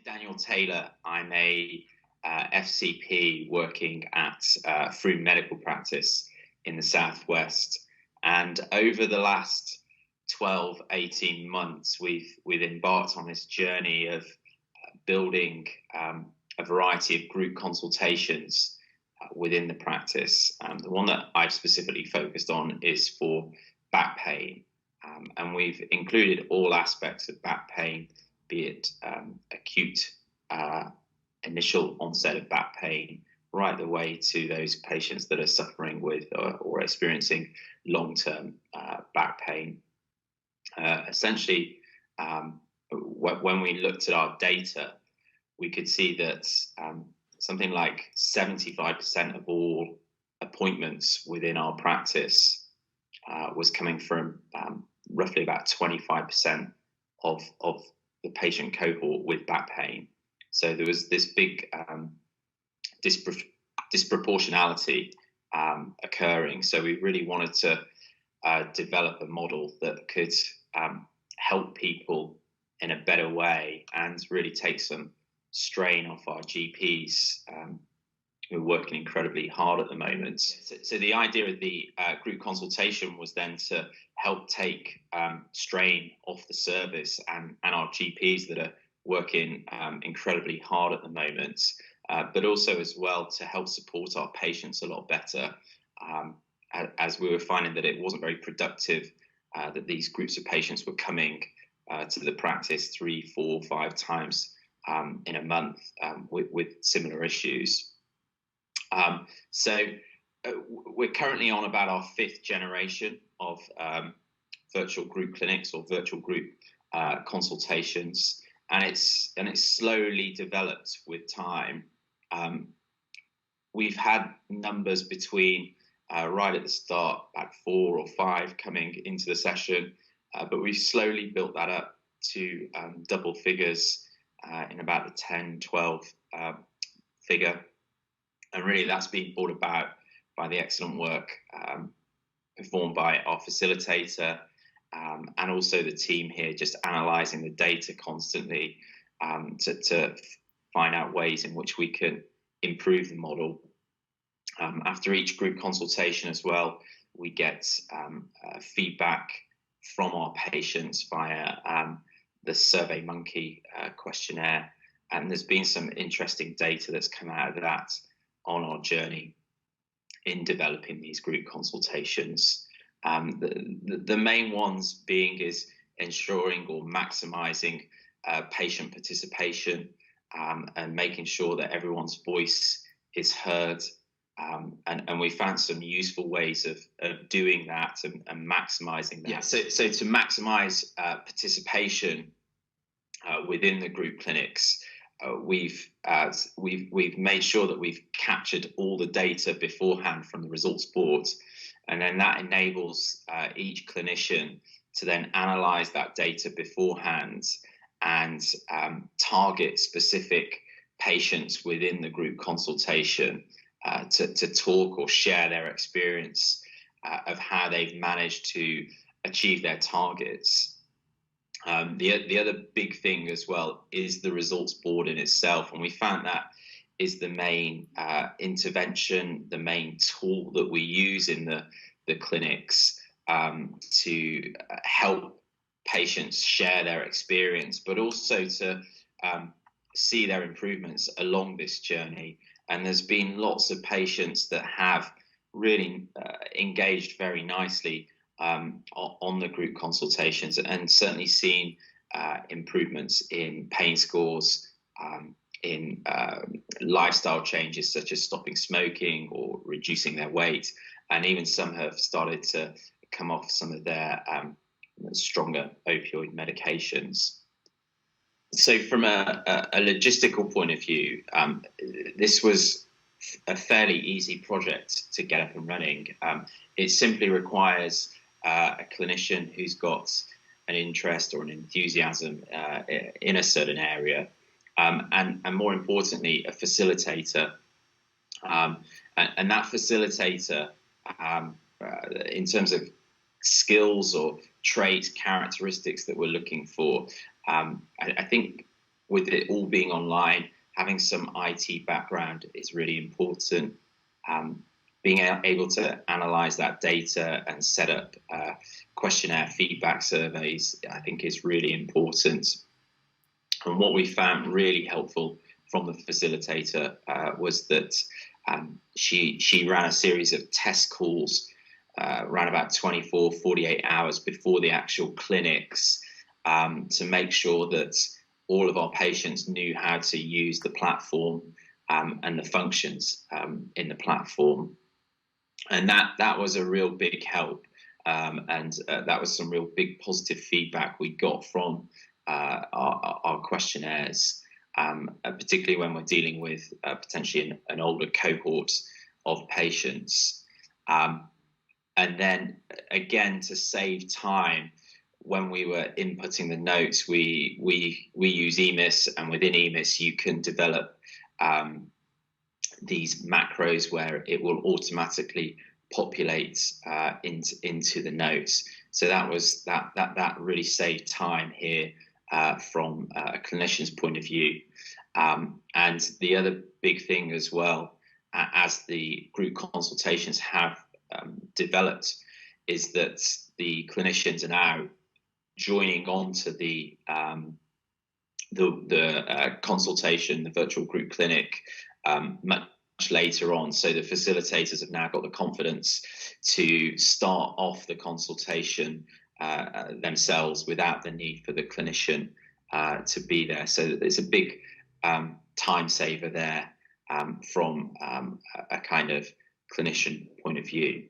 Daniel Taylor. I'm a FCP working at Froome Medical Practice in the Southwest. And over the last 12, 18 months, we've embarked on this journey of building a variety of group consultations within the practice. The one that I've specifically focused on is for back pain. And we've included all aspects of back pain, be it acute initial onset of back pain, right the way to those patients that are suffering with or experiencing long-term back pain. Essentially, when we looked at our data, we could see that something like 75% of all appointments within our practice was coming from roughly about 25% of the patient cohort with back pain. So there was this big disproportionality occurring. So we really wanted to develop a model that could help people in a better way and really take some strain off our GPs who are working incredibly hard at the moment. So the idea of the group consultation was then to help take strain off the service and our GPs that are working incredibly hard at the moment, but also as well to help support our patients a lot better, as we were finding that it wasn't very productive, that these groups of patients were coming to the practice 3, 4, 5 times in a month with similar issues. So we're currently on about our 5th generation of virtual group clinics or virtual group consultations, and it's slowly developed with time. We've had numbers between right at the start, about 4 or 5 coming into the session, but we've slowly built that up to double figures in about the 10, 12 figure. And really that's been brought about by the excellent work performed by our facilitator and also the team here, just analysing the data constantly to find out ways in which we can improve the model. After each group consultation as well, we get feedback from our patients via the SurveyMonkey questionnaire. And there's been some interesting data that's come out of that on our journey in developing these group consultations. The main ones being is ensuring or maximising patient participation and making sure that everyone's voice is heard. And we found some useful ways of doing that and maximising that. Yeah, so to maximise participation within the group clinics, we've made sure that we've captured all the data beforehand from the results boards, and then that enables each clinician to then analyse that data beforehand and target specific patients within the group consultation to talk or share their experience of how they've managed to achieve their targets. The other big thing as well is the results board in itself, and we found that is the main intervention, the main tool that we use in the clinics to help patients share their experience, but also to see their improvements along this journey. And there's been lots of patients that have really engaged very nicely on the group consultations and certainly seen improvements in pain scores, in lifestyle changes such as stopping smoking or reducing their weight, and even some have started to come off some of their stronger opioid medications. So from a logistical point of view, this was a fairly easy project to get up and running. It simply requires a clinician who's got an interest or an enthusiasm in a certain area, and more importantly, a facilitator. And that facilitator, in terms of skills or traits, characteristics that we're looking for, I think with it all being online, having some IT background is really important. Being able to analyze that data and set up questionnaire feedback surveys, I think, is really important. And what we found really helpful from the facilitator was that she ran a series of test calls around about 24, 48 hours before the actual clinics to make sure that all of our patients knew how to use the platform and the functions in the platform. And that was a real big help. And that was some real big positive feedback we got from our questionnaires, particularly when we're dealing with potentially an older cohort of patients. And then again, to save time, when we were inputting the notes, we use EMIS, and within EMIS you can develop these macros where it will automatically populate into the notes. So that really saved time here from a clinician's point of view. And the other big thing as well, as the group consultations have developed, is that the clinicians are now joining on to the consultation, the virtual group clinic, much later on. So the facilitators have now got the confidence to start off the consultation themselves without the need for the clinician to be there. So it's a big time saver there from a kind of clinician point of view.